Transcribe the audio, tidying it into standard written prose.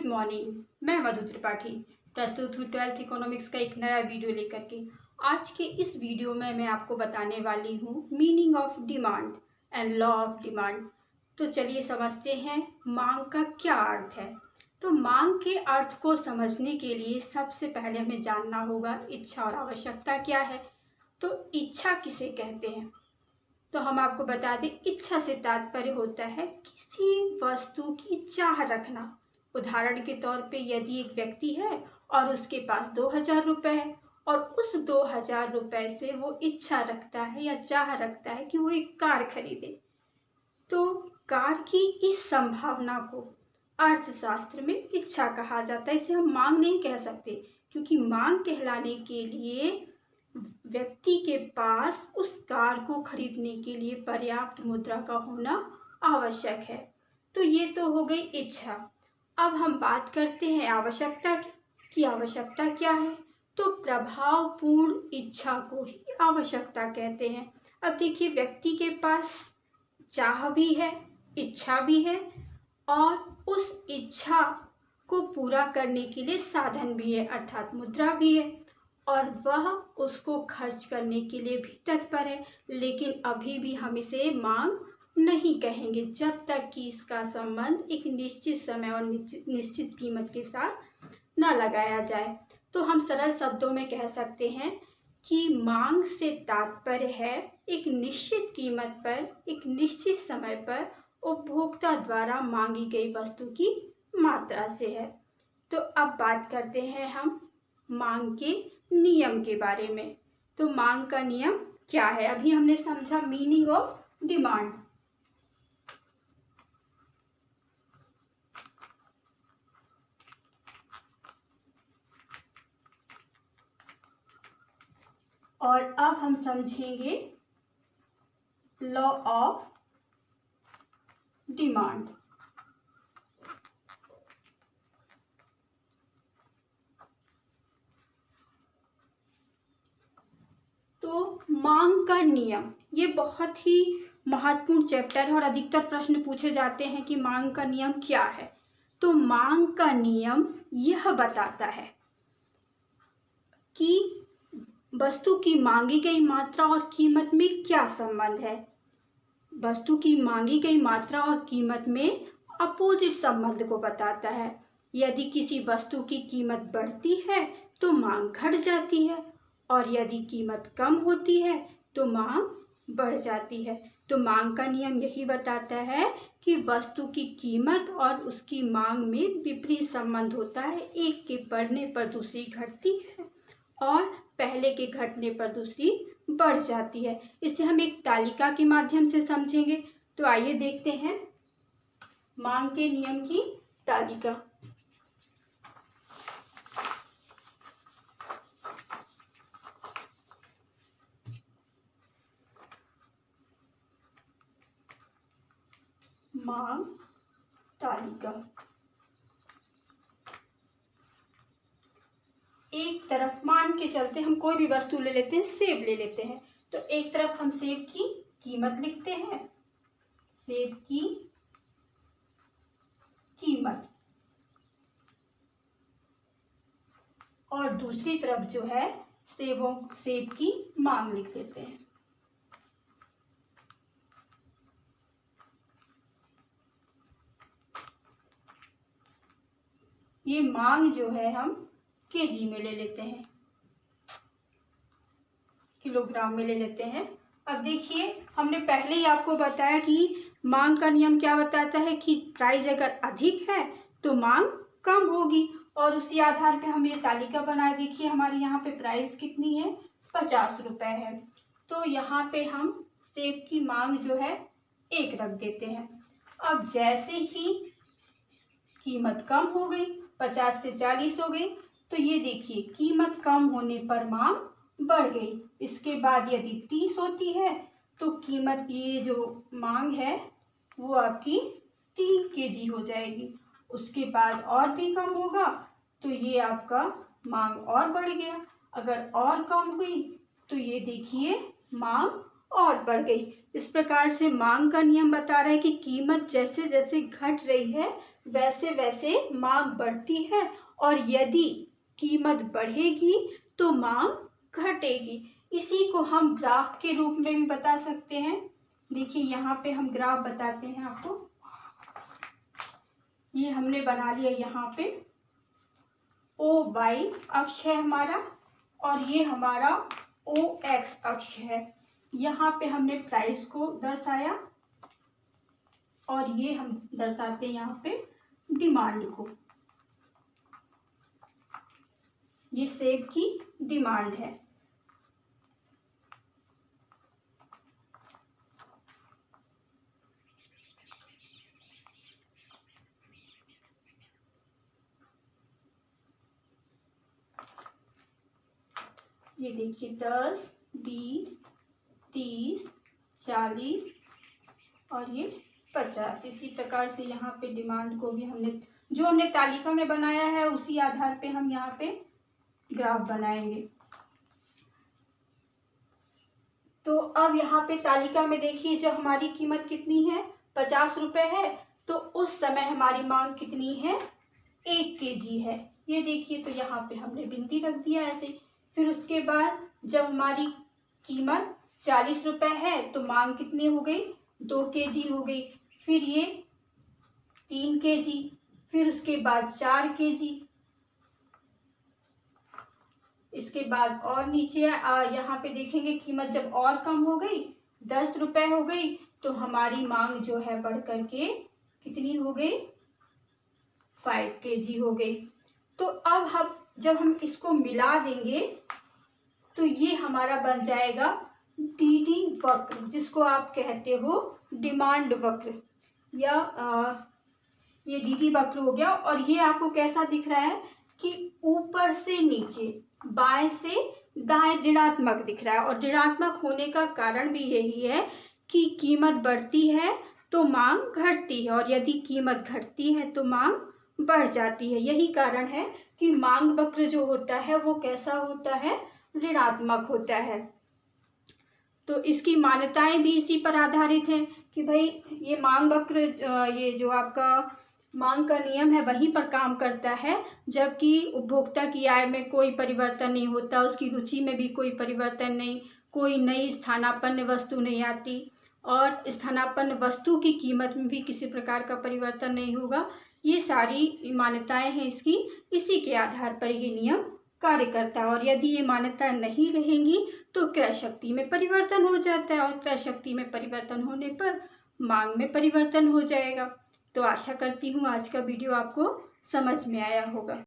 Morning. मैं मधु त्रिपाठी प्रस्तुत हूँ 12th इकोनॉमिक्स का एक नया वीडियो लेकर के। आज के इस वीडियो में मैं आपको बताने वाली हूँ meaning of demand and law of demand. तो चलिए समझते हैं मांग का क्या अर्थ है। तो मांग के अर्थ को समझने के लिए सबसे पहले हमें जानना होगा इच्छा और आवश्यकता क्या है। तो इच्छा किसे कहते हैं, तो हम आपको बता दें, इच्छा से तात्पर्य होता है किसी वस्तु की चाह रखना। उदाहरण के तौर पे यदि एक व्यक्ति है और उसके पास 2000 रुपये है और उस 2000 रुपये से वो इच्छा रखता है या चाह रखता है कि वो एक कार खरीदे, तो कार की इस संभावना को अर्थशास्त्र में इच्छा कहा जाता है। इसे हम मांग नहीं कह सकते, क्योंकि मांग कहलाने के लिए व्यक्ति के पास उस कार को खरीदने के लिए पर्याप्त मुद्रा का होना आवश्यक है। तो ये तो हो गई इच्छा। अब हम बात करते हैं आवश्यकता की आवश्यकता क्या है। तो प्रभावपूर्ण इच्छा को ही आवश्यकता कहते हैं। अब देखिए, व्यक्ति के पास चाह भी है, इच्छा भी है और उस इच्छा को पूरा करने के लिए साधन भी है, अर्थात मुद्रा भी है, और वह उसको खर्च करने के लिए भी तत्पर है। लेकिन अभी भी हम इसे मांग नहीं कहेंगे जब तक कि इसका संबंध एक निश्चित समय और निश्चित कीमत के साथ न लगाया जाए। तो हम सरल शब्दों में कह सकते हैं कि मांग से तात्पर्य है एक निश्चित कीमत पर एक निश्चित समय पर उपभोक्ता द्वारा मांगी गई वस्तु की मात्रा से है। तो अब बात करते हैं हम मांग के नियम के बारे में। तो मांग का नियम क्या है, अभी हमने समझा मीनिंग ऑफ डिमांड। और अब हम समझेंगे लॉ ऑफ डिमांड। तो मांग का नियम ये बहुत ही महत्वपूर्ण चैप्टर है और अधिकतर प्रश्न पूछे जाते हैं कि मांग का नियम क्या है। तो मांग का नियम यह बताता है कि वस्तु की मांगी गई मात्रा और कीमत में क्या संबंध है। वस्तु की मांगी गई मात्रा और कीमत में अपोजिट संबंध को बताता है। यदि किसी वस्तु की कीमत बढ़ती है तो मांग घट जाती है, और यदि कीमत कम होती है तो मांग बढ़ जाती है। तो मांग का नियम यही बताता है कि वस्तु की कीमत और उसकी मांग में विपरीत संबंध होता है। एक के बढ़ने पर दूसरी घटती है और पहले के घटने पर दूसरी बढ़ जाती है। इसे हम एक तालिका के माध्यम से समझेंगे। तो आइए देखते हैं मांग के नियम की तालिका। मांग तालिका। एक तरफ मान के चलते हम कोई भी वस्तु ले लेते हैं, सेब ले लेते हैं। तो एक तरफ हम सेब की कीमत लिखते हैं, सेब की कीमत, और दूसरी तरफ जो है सेब की मांग लिख देते हैं। ये मांग जो है हम केजी में ले लेते हैं, किलोग्राम में ले लेते हैं। अब देखिए, हमने पहले ही आपको बताया कि मांग का नियम क्या बताता है कि प्राइस अगर अधिक है तो मांग कम होगी, और उसी आधार पे हम ये तालिका बनाए। देखिए हमारे यहाँ पे प्राइस कितनी है, 50 रुपये है। तो यहाँ पे हम सेब की मांग जो है 1 रख देते हैं। अब जैसे ही कीमत कम हो गई, 50 से 40 हो गई, तो ये देखिए कीमत कम होने पर मांग बढ़ गई। इसके बाद यदि 30 होती है तो कीमत, ये जो मांग है वो आपकी 3 केजी हो जाएगी। उसके बाद और भी कम होगा तो ये आपका मांग और बढ़ गया। अगर और कम हुई तो ये देखिए मांग और बढ़ गई। इस प्रकार से मांग का नियम बता रहा है कि कीमत जैसे जैसे घट रही है वैसे वैसे मांग बढ़ती है और यदि कीमत बढ़ेगी तो मांग घटेगी। इसी को हम ग्राफ के रूप में भी बता सकते हैं। देखिए यहाँ पे हम ग्राफ बताते हैं आपको। ये हमने बना लिया यहाँ पे OY अक्ष है हमारा और ये हमारा OX अक्ष है। यहाँ पे हमने प्राइस को दर्शाया और ये हम दर्शाते हैं यहाँ पे डिमांड को। ये सेब की डिमांड है। ये देखिए 10, 20, 30, 40 और ये 50। इसी प्रकार से यहाँ पे डिमांड को भी हमने तालिका में बनाया है उसी आधार पे हम यहाँ पे ग्राफ बनाएंगे। तो अब यहाँ पे तालिका में देखिए जब हमारी कीमत कितनी है 50 रुपये है तो उस समय हमारी मांग कितनी है 1 kg है। ये देखिए तो यहाँ पे हमने बिंदी रख दिया ऐसे। फिर उसके बाद जब हमारी कीमत 40 रुपये है तो मांग कितनी हो गई 2 kg हो गई। फिर ये 3 kg, फिर उसके बाद 4 kg, इसके बाद और नीचे यहाँ पे देखेंगे कीमत जब और कम हो गई 10 रुपये हो गई तो हमारी मांग जो है बढ़ करके कितनी हो गई 5 kg हो गई। तो अब जब हम इसको मिला देंगे तो ये हमारा बन जाएगा DD वक्र, जिसको आप कहते हो डिमांड वक्र या ये DD वक्र हो गया। और ये आपको कैसा दिख रहा है कि ऊपर से नीचे बाएं से दाएं ऋणात्मक दिख रहा है। और ऋणात्मक होने का कारण भी यही है कि कीमत बढ़ती है तो मांग घटती है और यदि कीमत घटती है तो मांग बढ़ जाती है। यही कारण है कि मांग वक्र जो होता है वो कैसा होता है ऋणात्मक होता है। तो इसकी मान्यताएं भी इसी पर आधारित हैं कि भाई ये मांग वक्र ये जो आपका मांग का नियम है वहीं पर काम करता है जबकि उपभोक्ता की आय में कोई परिवर्तन नहीं होता, उसकी रुचि में भी कोई परिवर्तन नहीं, कोई नई स्थानापन्न वस्तु नहीं आती और स्थानापन्न वस्तु की कीमत में भी किसी प्रकार का परिवर्तन नहीं होगा। ये सारी मान्यताएं हैं इसकी, इसी के आधार पर ये नियम कार्य करता है। और यदि ये मान्यताएं नहीं रहेंगी तो क्रय शक्ति में परिवर्तन हो जाता है और क्रय शक्ति में परिवर्तन होने पर मांग में परिवर्तन हो जाएगा। तो आशा करती हूँ आज का वीडियो आपको समझ में आया होगा।